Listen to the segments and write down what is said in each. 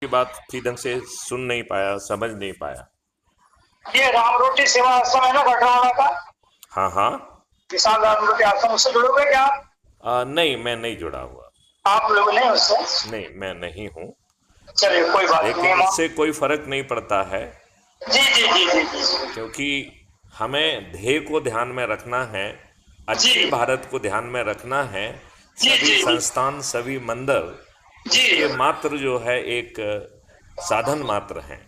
की बात ठीक ढंग से सुन नहीं पाया, समझ नहीं पाया। ये राम रोटी सेवा आश्रम है ना कटरावाला का, हाँ हाँ। किसान राम रोटी आश्रम, उससे जुड़ोगे क्या आप? नहीं, मैं नहीं जुड़ा हुआ। आप लोग नहीं उससे? नहीं, मैं नहीं हूँ। चलिए कोई बात नहीं। लेकिन इससे कोई फर्क नहीं पड़ता है, जी जी जी जी जी क्योंकि हमें ध्येय को ध्यान में रखना है, अच्छे जी भारत को ध्यान में रखना है। जी सभी जी संस्थान, सभी मंदिर जी ये मात्र जो है एक साधन मात्र हैं।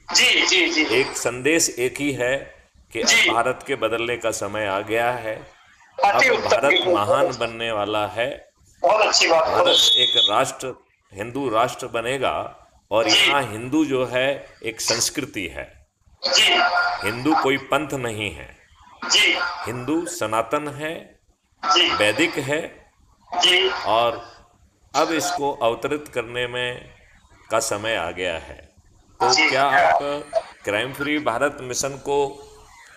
जी जी जी एक संदेश एक ही है कि अब जी। भारत के बदलने का समय आ गया है। अति अब उत्तम, भारत बिल्कुल महान बनने वाला है। बहुत अच्छी बात, बहुत भारत अच्छी। एक राष्ट्र, हिंदू राष्ट्र बनेगा। और जी यहाँ हिंदू जो है एक संस्कृति है। जी हिंदू कोई पंथ नहीं है, जी हिंदू सनातन है, जी वैदिक है। जी और अब इसको अवतरित करने में का समय आ गया है। तो जी। क्या आप क्राइम फ्री भारत मिशन को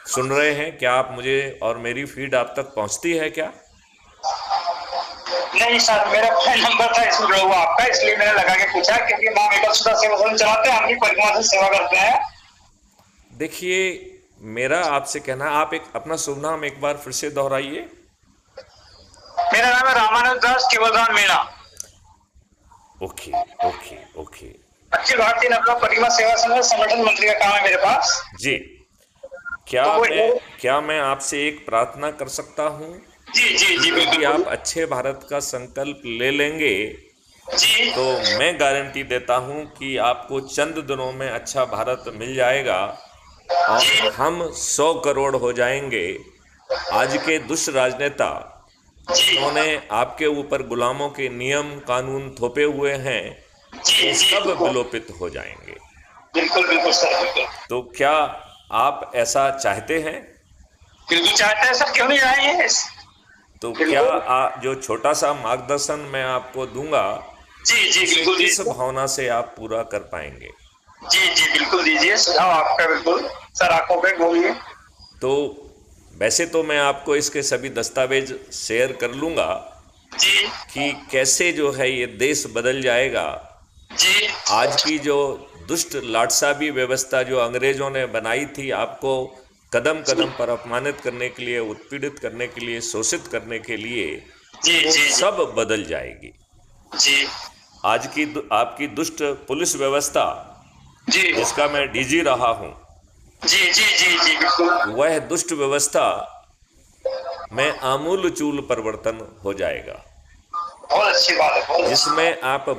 सुन रहे हैं? क्या आप मुझे और मेरी फीड आप तक पहुंचती है क्या? नहीं सर, मेरा फोन नंबर था इसमें जुड़ा हुआ आपका, इसलिए मैंने लगा के पूछा, क्योंकि माँ एकल सुधा सेवा सदन चलाते हैं, हम भी परिक्रमा से सेवा करते हैं। देखिए, मेरा आपसे कहना है, आप एक अपना शुभ नाम एक बार फिर से दोहराइए। मेरा नाम है Ramanand Das Kevalram Meena. Okay okay okay. अखिल भारतीय नवला परिक्रमा सेवा संघ संगठन मंत्री का काम है मेरे पास। जी। तो वो क्या मैं आपसे एक प्रार्थना कर सकता हूँ? जी जी जी यदि बिल्कुल आप अच्छे भारत का संकल्प ले लेंगे जी तो मैं गारंटी देता हूं कि आपको चंद दिनों में अच्छा भारत मिल जाएगा और जी हम 100 करोड़ हो जाएंगे। आज के दुष्ट राजनेता जी जिन्होंने आपके ऊपर गुलामों के नियम कानून थोपे हुए हैं, जी वो जी सब विलोपित हो जाएंगे। बिल्कुल बिल्कुल सर, बिल्कुल तो क्या आप ऐसा चाहते हैं? बिल्कुल चाहते हैं सर, क्यों नहीं आएंगे। तो क्या बिल्कुल जो छोटा सा मार्गदर्शन मैं आपको दूंगा, जी जी उसे बिल्कुल किस दीजिए। भावना से आप पूरा कर पाएंगे? जी जी बिल्कुल दीजिए सुझाव आपका, बिल्कुल सर, आंखों पे बोलिए। तो वैसे तो मैं आपको इसके सभी दस्तावेज शेयर कर लूँगा जी कि कैसे जो है ये देश बदल जाएगा। जी आज की जो दुष्ट लाटसाबी व्यवस्था जो अंग्रेजों ने बनाई थी, आपको कदम कदम पर अपमानित करने के लिए, उत्पीड़ित करने के लिए, शोषित करने के लिए, जी वो जी सब बदल जाएगी। जी आज की आपकी दुष्ट पुलिस व्यवस्था, जी जिसका मैं डीजी रहा हूँ, जी जी जी जी बिल्कुल। वह दुष्ट व्यवस्था में आमूल चूल परिवर्तन हो जाएगा, बहुत अच्छी बात है, बहुत अच्छी जिसमें बात। आप